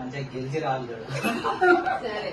మంచిగా గెలిచి రాదు. సరే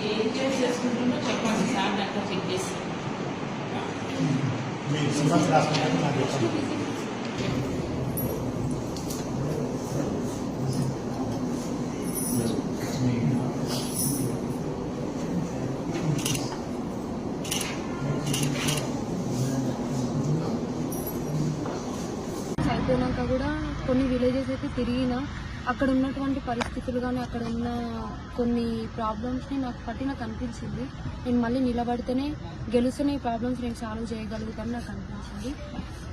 ఏం చేసుకుంటుందో చెప్పండి సార్, దాంట్లో చెక్ చేసి అయిపోయినాక కూడా కొన్ని విలేజెస్ అయితే తిరిగినా అక్కడ ఉన్నటువంటి పరిస్థితులు కానీ అక్కడ ఉన్న కొన్ని ప్రాబ్లమ్స్ని నాకు అనిపించింది. నేను మళ్ళీ నిలబడితేనే గెలుస్తూనే ఈ ప్రాబ్లమ్స్ నేను సాల్వ్ చేయగలుగుతాను నాకు అనిపించింది.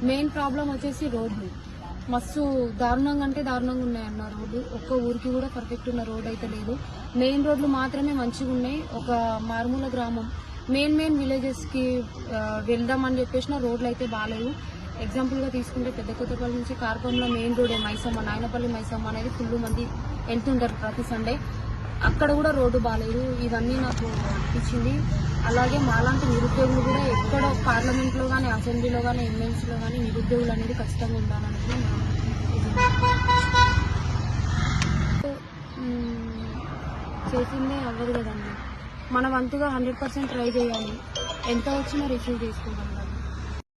మెయిన్ ప్రాబ్లం వచ్చేసి రోడ్లు మస్తు దారుణంగా అంటే దారుణంగా ఉన్నాయన్న రోడ్లు. ఒక్క ఊరికి కూడా పర్ఫెక్ట్ ఉన్న రోడ్ అయితే లేదు. మెయిన్ రోడ్లు మాత్రమే మంచిగా ఉన్నాయి. ఒక మారుమూల గ్రామం మెయిన్ విలేజెస్కి వెళ్దామని చెప్పేసిన రోడ్లు అయితే బాగాలేవు. ఎగ్జాంపుల్గా తీసుకుంటే పెద్ద కొత్తపల్లి నుంచి కార్పంలో మెయిన్ రోడ్ మైసమ్మ, నాయనపల్లి మైసమ్మ అనేది ఫుల్ మంది వెళ్తుంటారు ప్రతి సండే. అక్కడ కూడా రోడ్డు బాగాలేదు. ఇవన్నీ నాకు అనిపించింది. అలాగే మాలాంటి నిరుద్యోగులు కూడా ఎక్కడో పార్లమెంట్లో కానీ అసెంబ్లీలో కానీ ఎమ్మెల్సీలో కానీ నిరుద్యోగులు అనేది ఖచ్చితంగా ఉండాలనేది చేసిందే అవ్వదు కదండి. మన వంతుగా 100% ట్రై చేయాలి. ఎంత వచ్చినా రిసీవ్ చేసుకుంటాం.